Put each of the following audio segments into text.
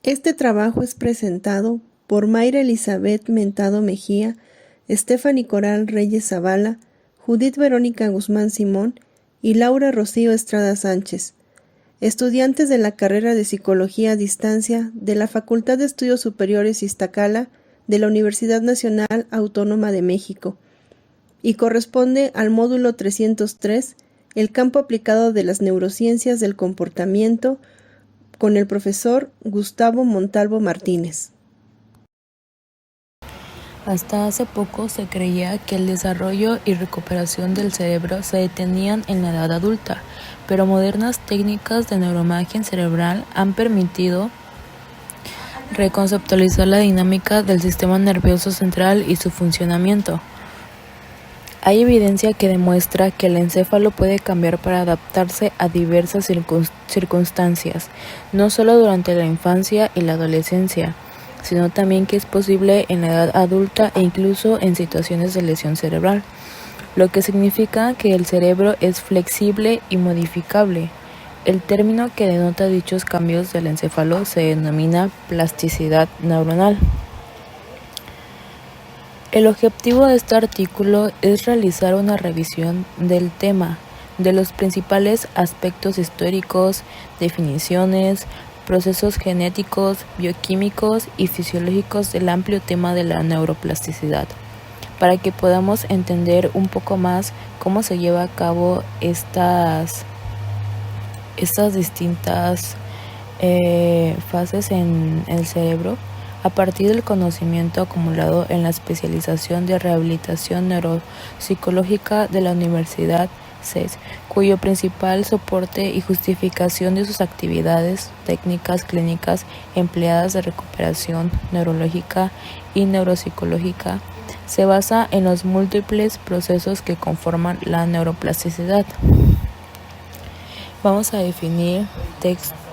Este trabajo es presentado por Mayra Elizabeth Mentado Mejía, Stephanie Coral Reyes Zavala, Judith Verónica Guzmán Simón y Laura Rocío Estrada Sánchez, estudiantes de la carrera de Psicología a Distancia de la Facultad de Estudios Superiores Iztacala de la Universidad Nacional Autónoma de México, y corresponde al módulo 303, el campo aplicado de las neurociencias del comportamiento, con el profesor Gustavo Montalvo Martínez. Hasta hace poco se creía que el desarrollo y recuperación del cerebro se detenían en la edad adulta, pero modernas técnicas de neuroimagen cerebral han permitido reconceptualizar la dinámica del sistema nervioso central y su funcionamiento. Hay evidencia que demuestra que el encéfalo puede cambiar para adaptarse a diversas circunstancias, no solo durante la infancia y la adolescencia, sino también que es posible en la edad adulta e incluso en situaciones de lesión cerebral, lo que significa que el cerebro es flexible y modificable. El término que denota dichos cambios del encéfalo se denomina plasticidad neuronal. El objetivo de este artículo es realizar una revisión del tema, de los principales aspectos históricos, definiciones, procesos genéticos, bioquímicos y fisiológicos del amplio tema de la neuroplasticidad, para que podamos entender un poco más cómo se lleva a cabo estas distintas fases en el cerebro a partir del conocimiento acumulado en la especialización de rehabilitación neuropsicológica de la Universidad CES, cuyo principal soporte y justificación de sus actividades técnicas clínicas empleadas de recuperación neurológica y neuropsicológica se basa en los múltiples procesos que conforman la neuroplasticidad. Vamos a definir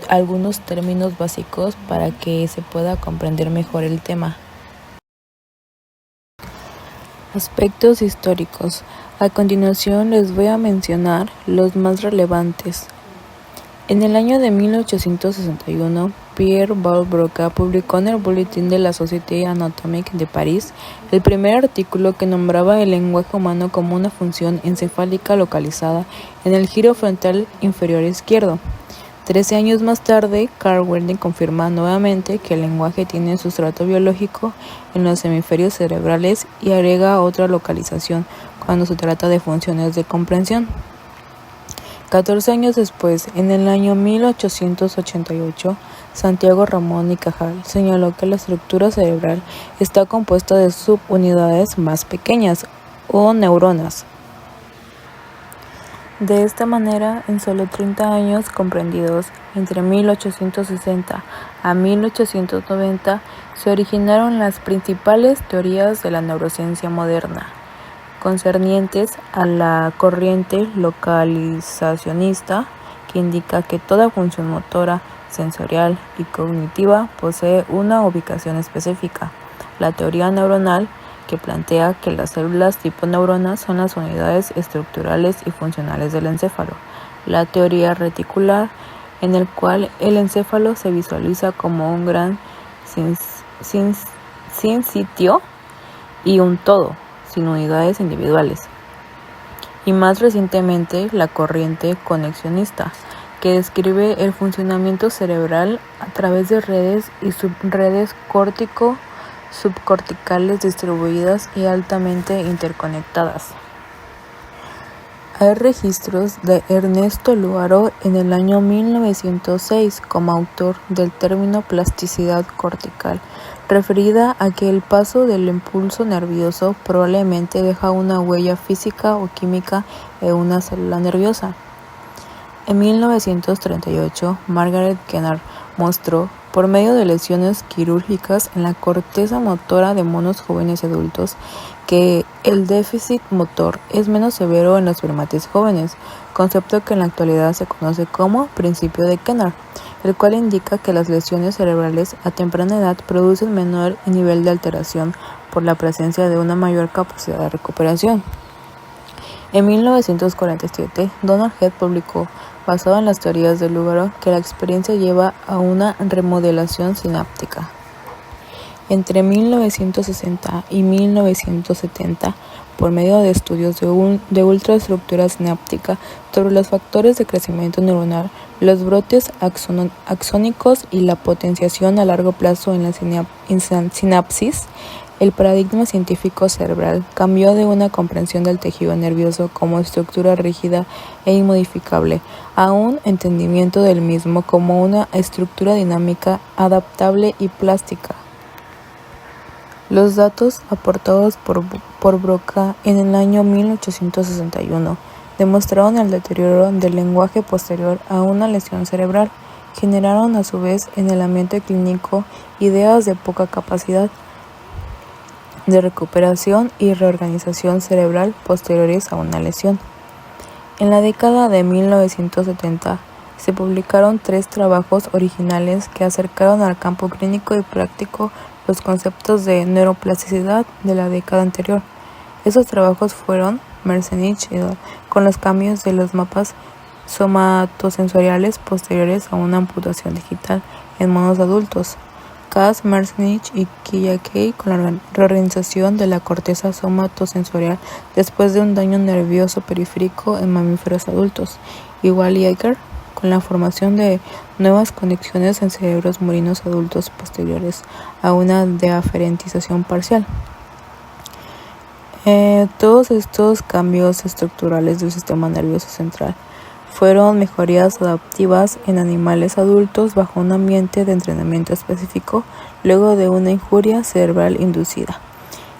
algunos términos básicos para que se pueda comprender mejor el tema. Aspectos históricos. A continuación les voy a mencionar los más relevantes. En el año de 1861, Pierre Paul Broca publicó en el Boletín de la Société Anatomique de París el primer artículo que nombraba el lenguaje humano como una función encefálica localizada en el giro frontal inferior izquierdo. 13 años más tarde, Carl Weldon confirma nuevamente que el lenguaje tiene sustrato biológico en los hemisferios cerebrales y agrega otra localización cuando se trata de funciones de comprensión. 14 años después, en el año 1888, Santiago Ramón y Cajal señaló que la estructura cerebral está compuesta de subunidades más pequeñas, o neuronas. De esta manera, en solo 30 años comprendidos entre 1860 a 1890, se originaron las principales teorías de la neurociencia moderna, concernientes a la corriente localizacionista, que indica que toda función motora, sensorial y cognitiva posee una ubicación específica. La teoría neuronal, que plantea que las células tipo neuronas son las unidades estructurales y funcionales del encéfalo. La teoría reticular, en el cual el encéfalo se visualiza como un gran sin sitio y un todo, sin unidades individuales. Y más recientemente, la corriente conexionista, que describe el funcionamiento cerebral a través de redes y subredes subcorticales distribuidas y altamente interconectadas. Hay registros de Ernesto Luaro en el año 1906 como autor del término plasticidad cortical, referida a que el paso del impulso nervioso probablemente deja una huella física o química en una célula nerviosa. En 1938, Margaret Kennard mostró, por medio de lesiones quirúrgicas en la corteza motora de monos jóvenes y adultos, que el déficit motor es menos severo en los primates jóvenes, concepto que en la actualidad se conoce como principio de Kennard, el cual indica que las lesiones cerebrales a temprana edad producen menor nivel de alteración por la presencia de una mayor capacidad de recuperación. En 1947, Donald Head publicó basado en las teorías de Lugaro, que la experiencia lleva a una remodelación sináptica. Entre 1960 y 1970, por medio de estudios de ultraestructura sináptica sobre los factores de crecimiento neuronal, los brotes axónicos y la potenciación a largo plazo en la sinapsis, el paradigma científico cerebral cambió de una comprensión del tejido nervioso como estructura rígida e inmodificable a un entendimiento del mismo como una estructura dinámica, adaptable y plástica. Los datos aportados por Broca en el año 1861 demostraron el deterioro del lenguaje posterior a una lesión cerebral. Generaron a su vez en el ambiente clínico ideas de poca capacidad de recuperación y reorganización cerebral posteriores a una lesión. En la década de 1970 se publicaron 3 trabajos originales que acercaron al campo clínico y práctico los conceptos de neuroplasticidad de la década anterior. Esos trabajos fueron Merzenich et al. Con los cambios de los mapas somatosensoriales posteriores a una amputación digital en monos adultos. Kass, Merzenich y Kiyakei con la reorganización de la corteza somatosensorial después de un daño nervioso periférico en mamíferos adultos. Igual y Eicher con la formación de nuevas conexiones en cerebros morinos adultos posteriores a una deaferentización parcial. Todos estos cambios estructurales del sistema nervioso central fueron mejorías adaptivas en animales adultos bajo un ambiente de entrenamiento específico luego de una injuria cerebral inducida.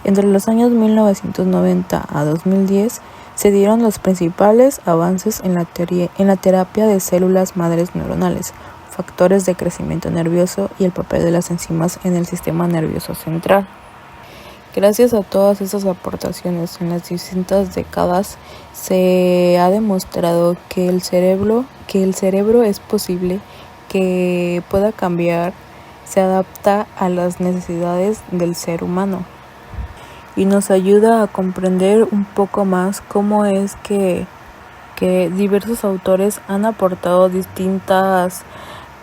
Entre los años 1990 a 2010 se dieron los principales avances en la terapia de células madres neuronales, factores de crecimiento nervioso y el papel de las enzimas en el sistema nervioso central. Gracias a todas estas aportaciones en las distintas décadas, se ha demostrado que el cerebro es posible, que pueda cambiar, se adapta a las necesidades del ser humano y nos ayuda a comprender un poco más cómo es que diversos autores han aportado distintas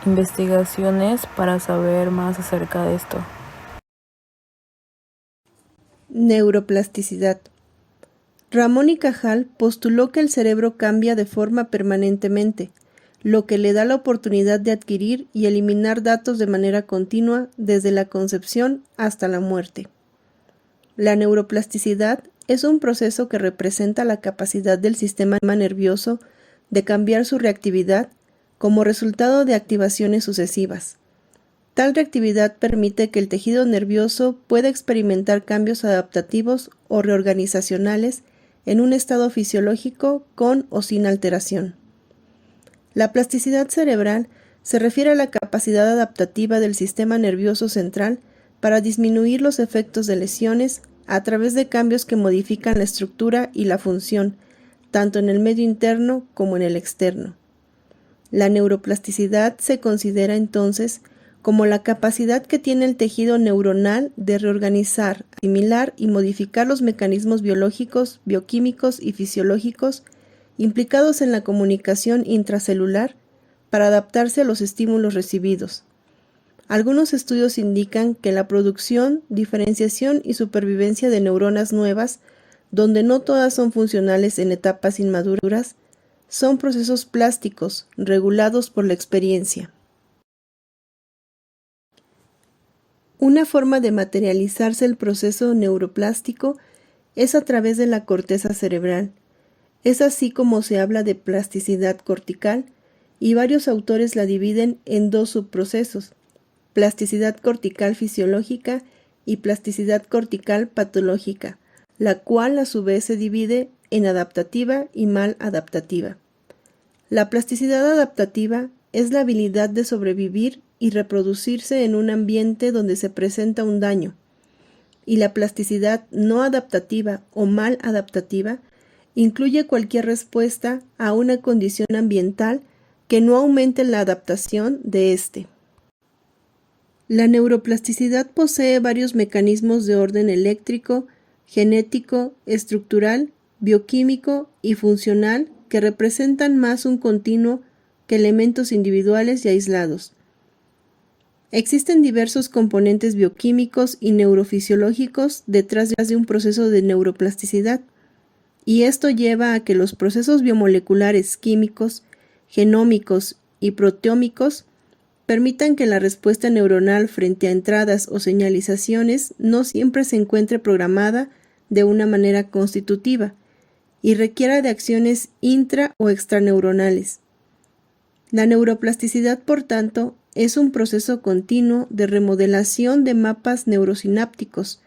investigaciones para saber más acerca de esto. Neuroplasticidad. Ramón y Cajal postuló que el cerebro cambia de forma permanentemente, lo que le da la oportunidad de adquirir y eliminar datos de manera continua desde la concepción hasta la muerte. La neuroplasticidad es un proceso que representa la capacidad del sistema nervioso de cambiar su reactividad como resultado de activaciones sucesivas. Tal reactividad permite que el tejido nervioso pueda experimentar cambios adaptativos o reorganizacionales en un estado fisiológico con o sin alteración. La plasticidad cerebral se refiere a la capacidad adaptativa del sistema nervioso central para disminuir los efectos de lesiones a través de cambios que modifican la estructura y la función, tanto en el medio interno como en el externo. La neuroplasticidad se considera entonces como la capacidad que tiene el tejido neuronal de reorganizar, asimilar y modificar los mecanismos biológicos, bioquímicos y fisiológicos implicados en la comunicación intracelular para adaptarse a los estímulos recibidos. Algunos estudios indican que la producción, diferenciación y supervivencia de neuronas nuevas, donde no todas son funcionales en etapas inmaduras, son procesos plásticos regulados por la experiencia. Una forma de materializarse el proceso neuroplástico es a través de la corteza cerebral. Es así como se habla de plasticidad cortical, y varios autores la dividen en 2 subprocesos: plasticidad cortical fisiológica y plasticidad cortical patológica, la cual a su vez se divide en adaptativa y mal adaptativa. La plasticidad adaptativa es la habilidad de sobrevivir y reproducirse en un ambiente donde se presenta un daño, y la plasticidad no adaptativa o mal adaptativa incluye cualquier respuesta a una condición ambiental que no aumente la adaptación de éste. La neuroplasticidad posee varios mecanismos de orden eléctrico, genético, estructural, bioquímico y funcional que representan más un continuo que elementos individuales y aislados. Existen diversos componentes bioquímicos y neurofisiológicos detrás de un proceso de neuroplasticidad, y esto lleva a que los procesos biomoleculares químicos, genómicos y proteómicos permitan que la respuesta neuronal frente a entradas o señalizaciones no siempre se encuentre programada de una manera constitutiva y requiera de acciones intra o extraneuronales. La neuroplasticidad, por tanto, es un proceso continuo de remodelación de mapas neurosinápticos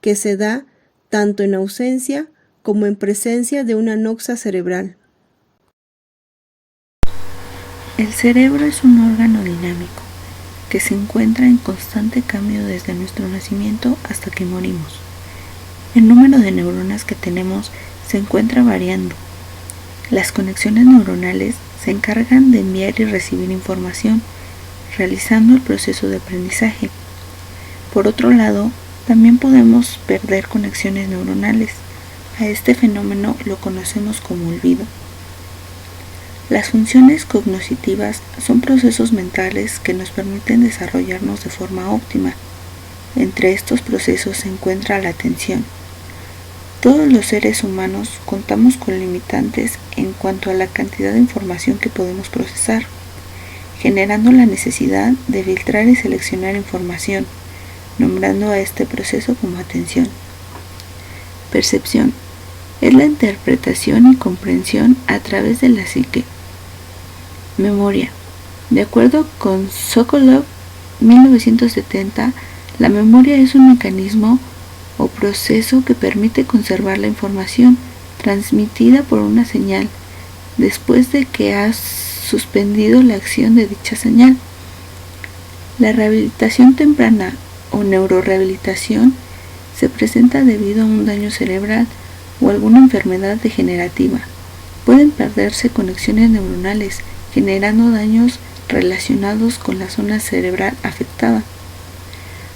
que se da tanto en ausencia como en presencia de una anoxa cerebral. El cerebro es un órgano dinámico que se encuentra en constante cambio desde nuestro nacimiento hasta que morimos. El número de neuronas que tenemos se encuentra variando. Las conexiones neuronales se encargan de enviar y recibir información, realizando el proceso de aprendizaje. Por otro lado, también podemos perder conexiones neuronales. A este fenómeno lo conocemos como olvido. Las funciones cognitivas son procesos mentales que nos permiten desarrollarnos de forma óptima. Entre estos procesos se encuentra la atención. Todos los seres humanos contamos con limitantes en cuanto a la cantidad de información que podemos procesar, generando la necesidad de filtrar y seleccionar información, nombrando a este proceso como atención. Percepción es la interpretación y comprensión a través de la psique. Memoria. De acuerdo con Sokolov, 1970, la memoria es un mecanismo o proceso que permite conservar la información transmitida por una señal después de que has suspendido la acción de dicha señal. La rehabilitación temprana o neurorehabilitación se presenta debido a un daño cerebral o alguna enfermedad degenerativa. Pueden perderse conexiones neuronales, generando daños relacionados con la zona cerebral afectada.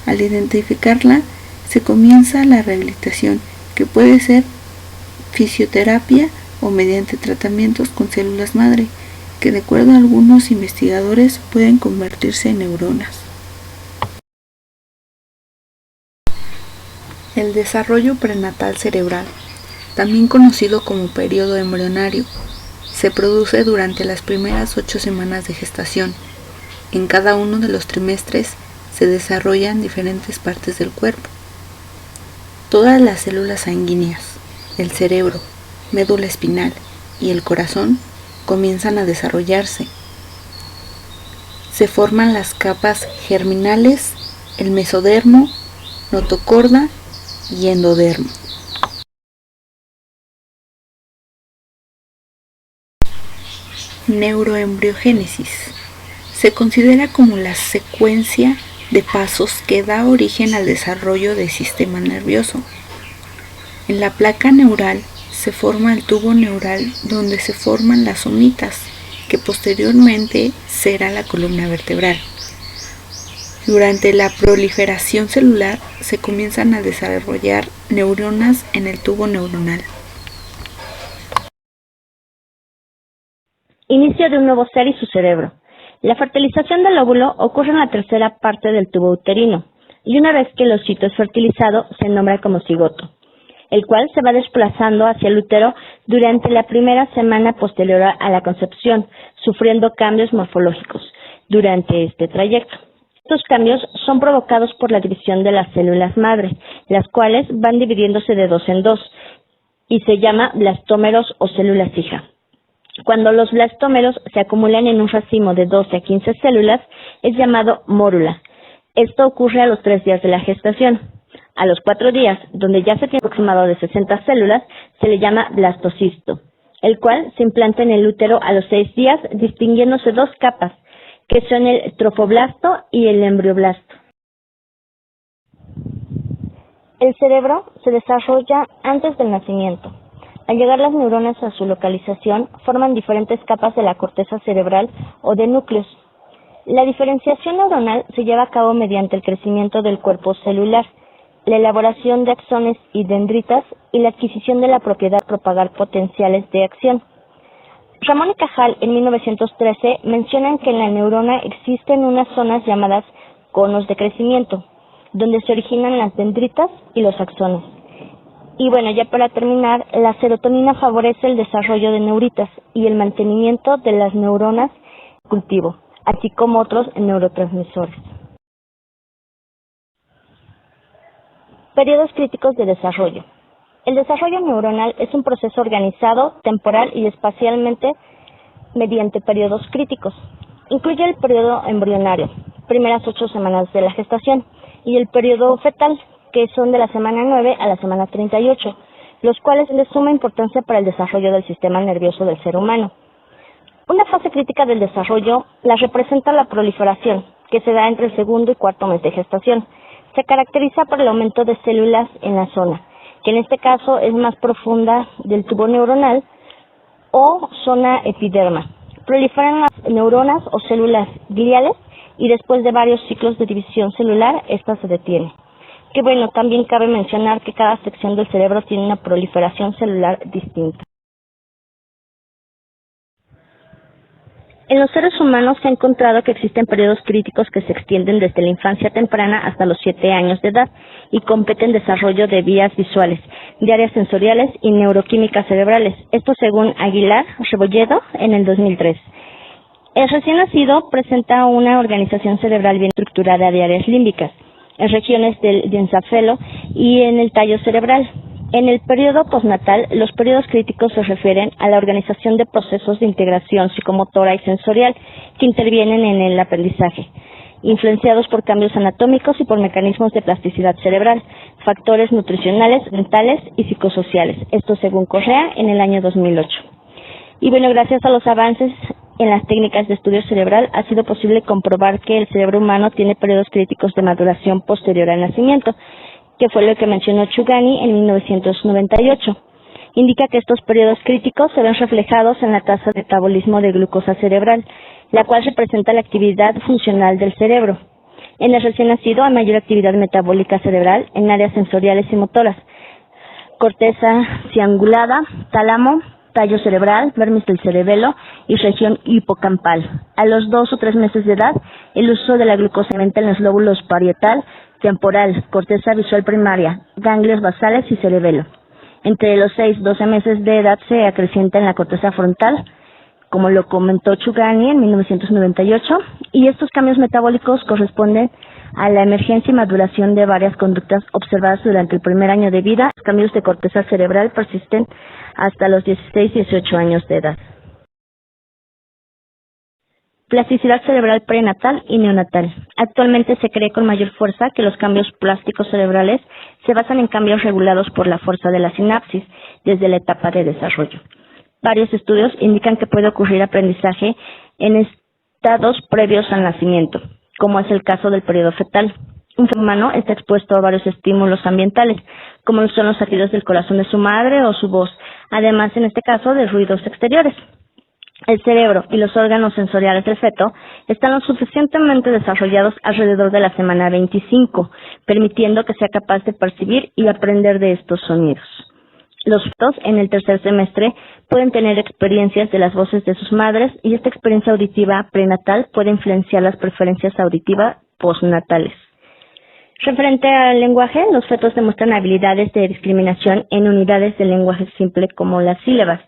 Al identificarla, se comienza la rehabilitación, que puede ser fisioterapia o mediante tratamientos con células madre, que de acuerdo a algunos investigadores pueden convertirse en neuronas. El desarrollo prenatal cerebral, también conocido como periodo embrionario, se produce durante las primeras 8 semanas de gestación. En cada uno de los trimestres se desarrollan diferentes partes del cuerpo. Todas las células sanguíneas, el cerebro, médula espinal y el corazón comienzan a desarrollarse. Se forman las capas germinales, el mesodermo, notocorda y endodermo. Neuroembriogénesis. Se considera como la secuencia de pasos que da origen al desarrollo del sistema nervioso. En la placa neural se forma el tubo neural donde se forman las somitas, que posteriormente será la columna vertebral. Durante la proliferación celular se comienzan a desarrollar neuronas en el tubo neuronal. Inicio de un nuevo ser y su cerebro. La fertilización del óvulo ocurre en la tercera parte del tubo uterino, y una vez que el ovocito es fertilizado, se nombra como cigoto, el cual se va desplazando hacia el útero durante la primera semana posterior a la concepción, sufriendo cambios morfológicos durante este trayecto. Estos cambios son provocados por la división de las células madre, las cuales van dividiéndose de 2 en 2, y se llama blastómeros o células hija. Cuando los blastómeros se acumulan en un racimo de 12 a 15 células, es llamado mórula. Esto ocurre a los 3 días de la gestación. A los 4 días, donde ya se tiene aproximado de 60 células, se le llama blastocisto, el cual se implanta en el útero a los 6 días, distinguiéndose 2 capas, que son el trofoblasto y el embrioblasto. El cerebro se desarrolla antes del nacimiento. Al llegar las neuronas a su localización, forman diferentes capas de la corteza cerebral o de núcleos. La diferenciación neuronal se lleva a cabo mediante el crecimiento del cuerpo celular, la elaboración de axones y dendritas y la adquisición de la propiedad de propagar potenciales de acción. Ramón y Cajal, en 1913, mencionan que en la neurona existen unas zonas llamadas conos de crecimiento, donde se originan las dendritas y los axones. Y bueno, ya para terminar, la serotonina favorece el desarrollo de neuritas y el mantenimiento de las neuronas en cultivo, así como otros neurotransmisores. Periodos críticos de desarrollo. El desarrollo neuronal es un proceso organizado, temporal y espacialmente mediante periodos críticos. Incluye el periodo embrionario, primeras 8 semanas de la gestación, y el periodo fetal, que son de la semana 9 a la semana 38, los cuales son de suma importancia para el desarrollo del sistema nervioso del ser humano. Una fase crítica del desarrollo la representa la proliferación, que se da entre el segundo y cuarto mes de gestación. Se caracteriza por el aumento de células en la zona, que en este caso es más profunda del tubo neuronal o zona epiderma. Proliferan las neuronas o células gliales y después de varios ciclos de división celular, esta se detiene. Que bueno, también cabe mencionar que cada sección del cerebro tiene una proliferación celular distinta. En los seres humanos se ha encontrado que existen periodos críticos que se extienden desde la infancia temprana hasta los 7 años de edad y competen desarrollo de vías visuales, de áreas sensoriales y neuroquímicas cerebrales. Esto según Aguilar Rebolledo en el 2003. El recién nacido presenta una organización cerebral bien estructurada de áreas límbicas, en regiones del diencéfalo y en el tallo cerebral. En el periodo postnatal, los periodos críticos se refieren a la organización de procesos de integración psicomotora y sensorial que intervienen en el aprendizaje, influenciados por cambios anatómicos y por mecanismos de plasticidad cerebral, factores nutricionales, mentales y psicosociales. Esto según Correa en el año 2008. Y bueno, gracias a los avances en las técnicas de estudio cerebral ha sido posible comprobar que el cerebro humano tiene periodos críticos de maduración posterior al nacimiento, que fue lo que mencionó Chugani en 1998. Indica que estos periodos críticos se ven reflejados en la tasa de metabolismo de glucosa cerebral, la cual representa la actividad funcional del cerebro. En el recién nacido hay mayor actividad metabólica cerebral en áreas sensoriales y motoras, corteza cingulada, tálamo, tallo cerebral, vermis del cerebelo y región hipocampal. A los 2 o 3 meses de edad, el uso de la glucosa aumenta en los lóbulos parietal, temporal, corteza visual primaria, ganglios basales y cerebelo. Entre los 6 y 12 meses de edad se acrecienta en la corteza frontal, como lo comentó Chugani en 1998, y estos cambios metabólicos corresponden a la emergencia y maduración de varias conductas observadas durante el primer año de vida. Los cambios de corteza cerebral persisten hasta los 16 y 18 años de edad. Plasticidad cerebral prenatal y neonatal. Actualmente se cree con mayor fuerza que los cambios plásticos cerebrales se basan en cambios regulados por la fuerza de la sinapsis desde la etapa de desarrollo. Varios estudios indican que puede ocurrir aprendizaje en estados previos al nacimiento, como es el caso del periodo fetal. Un ser humano está expuesto a varios estímulos ambientales, como son los latidos del corazón de su madre o su voz, además en este caso de ruidos exteriores. El cerebro y los órganos sensoriales del feto están lo suficientemente desarrollados alrededor de la semana 25, permitiendo que sea capaz de percibir y aprender de estos sonidos. Los fetos en el tercer semestre pueden tener experiencias de las voces de sus madres y esta experiencia auditiva prenatal puede influenciar las preferencias auditivas postnatales. Referente al lenguaje, los fetos demuestran habilidades de discriminación en unidades de lenguaje simple como las sílabas.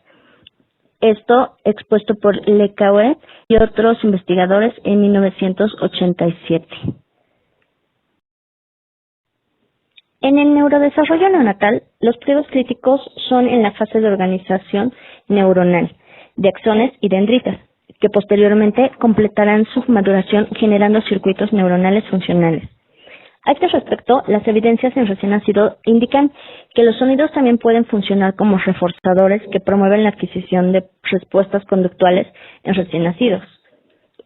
Esto expuesto por LeCauet y otros investigadores en 1987. En el neurodesarrollo neonatal, los periodos críticos son en la fase de organización neuronal, de axones y dendritas, que posteriormente completarán su maduración generando circuitos neuronales funcionales. A este respecto, las evidencias en recién nacido indican que los sonidos también pueden funcionar como reforzadores que promueven la adquisición de respuestas conductuales en recién nacidos.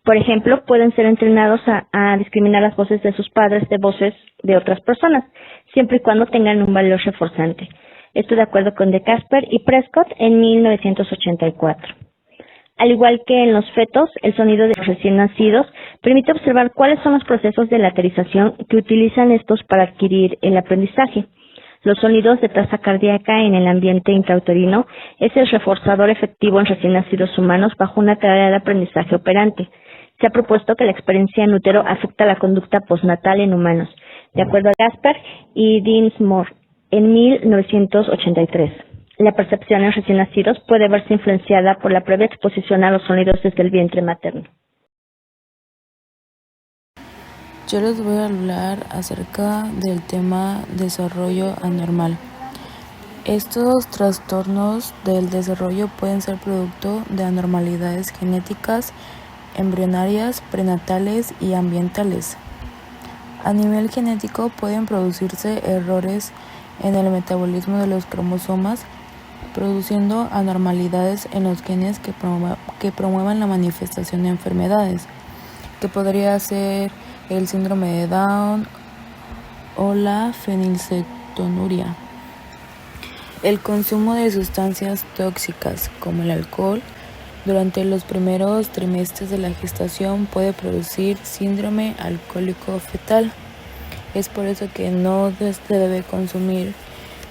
Por ejemplo, pueden ser entrenados a discriminar las voces de sus padres de voces de otras personas, siempre y cuando tengan un valor reforzante. Esto de acuerdo con De Casper y Prescott en 1984. Al igual que en los fetos, el sonido de los recién nacidos permite observar cuáles son los procesos de laterización que utilizan estos para adquirir el aprendizaje. Los sonidos de tasa cardíaca en el ambiente intrauterino es el reforzador efectivo en recién nacidos humanos bajo una teoría de aprendizaje operante. Se ha propuesto que la experiencia en útero afecta la conducta postnatal en humanos, de acuerdo a Gasper y Dinsmore en 1983. La percepción en recién nacidos puede verse influenciada por la previa exposición a los sonidos desde el vientre materno. Yo les voy a hablar acerca del tema desarrollo anormal. Estos trastornos del desarrollo pueden ser producto de anormalidades genéticas, embrionarias, prenatales y ambientales. A nivel genético pueden producirse errores en el metabolismo de los cromosomas, produciendo anormalidades en los genes que promuevan la manifestación de enfermedades, que podría ser el síndrome de Down o la fenilcetonuria. El consumo de sustancias tóxicas como el alcohol durante los primeros trimestres de la gestación puede producir síndrome alcohólico fetal. Es por eso que no se debe consumir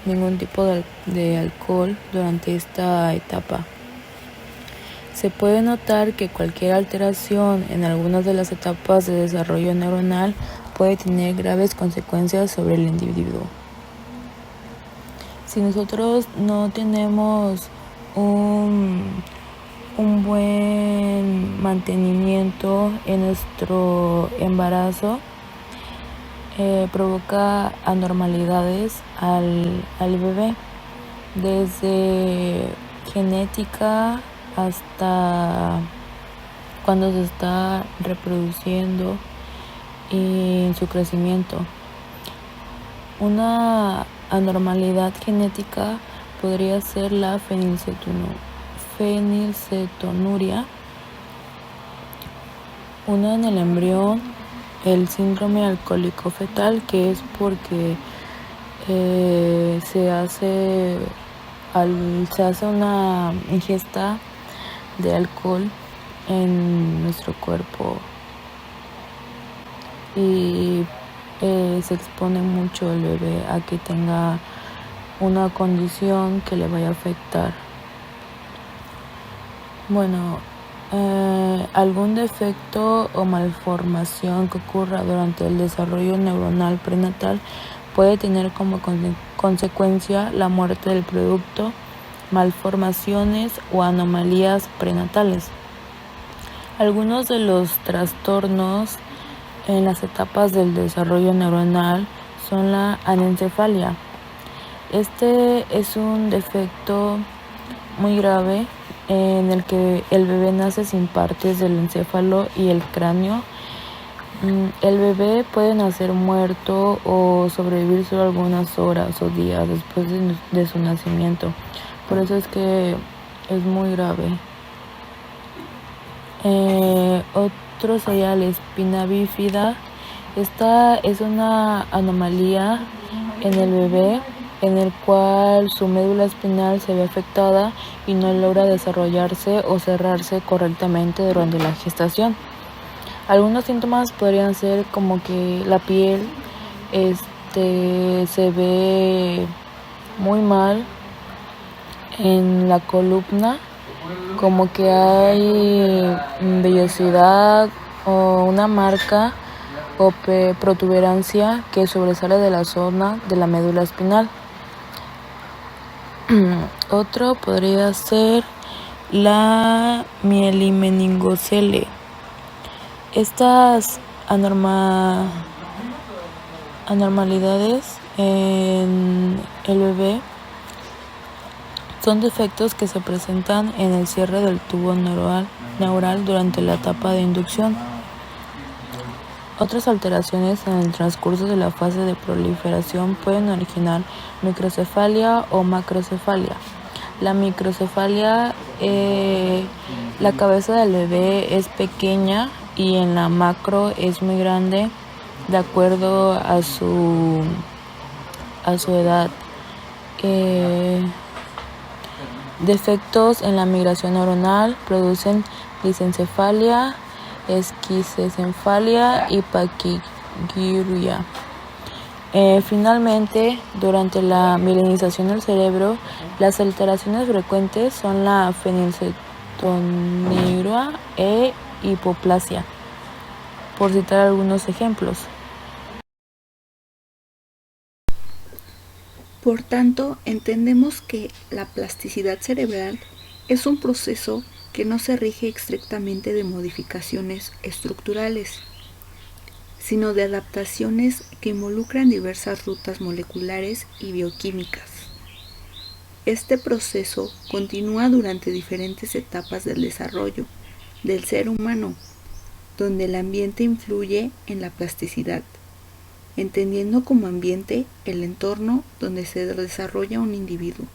ningún tipo de alcohol durante esta etapa. Se puede notar que cualquier alteración en algunas de las etapas de desarrollo neuronal puede tener graves consecuencias sobre el individuo. Si nosotros no tenemos un buen mantenimiento en nuestro embarazo, provoca anormalidades al bebé, desde genética hasta cuando se está reproduciendo y en su crecimiento. Una anormalidad genética podría ser la fenilcetonuria, una en el embrión, el síndrome alcohólico fetal, que es porque se hace una ingesta de alcohol en nuestro cuerpo y se expone mucho el bebé a que tenga una condición que le vaya a afectar. Bueno, algún defecto o malformación que ocurra durante el desarrollo neuronal prenatal puede tener como consecuencia la muerte del producto, malformaciones o anomalías prenatales. Algunos de los trastornos en las etapas del desarrollo neuronal son la anencefalia. Este es un defecto muy grave en el que el bebé nace sin partes del encéfalo y el cráneo. El bebé puede nacer muerto o sobrevivir solo algunas horas o días después de su nacimiento. Por eso es que es muy grave. Otro sería la espina bífida. Esta es una anomalía en el bebé en el cual su médula espinal se ve afectada y no logra desarrollarse o cerrarse correctamente durante la gestación. Algunos síntomas podrían ser como que la piel se ve muy mal en la columna, como que hay vellosidad o una marca o protuberancia que sobresale de la zona de la médula espinal. Otro podría ser la mielimeningocele. Estas anormalidades en el bebé son defectos que se presentan en el cierre del tubo neural durante la etapa de inducción. Otras alteraciones en el transcurso de la fase de proliferación pueden originar microcefalia o macrocefalia. La microcefalia, la cabeza del bebé es pequeña y en la macro es muy grande de acuerdo a su edad. Defectos en la migración neuronal producen lisencefalia, esquistocefalia y paquigyria. Finalmente, durante la mielinización del cerebro, las alteraciones frecuentes son la fenilcetonúria e hipoplasia, por citar algunos ejemplos. Por tanto, entendemos que la plasticidad cerebral es un proceso que no se rige estrictamente de modificaciones estructurales, sino de adaptaciones que involucran diversas rutas moleculares y bioquímicas. Este proceso continúa durante diferentes etapas del desarrollo del ser humano, donde el ambiente influye en la plasticidad, entendiendo como ambiente el entorno donde se desarrolla un individuo.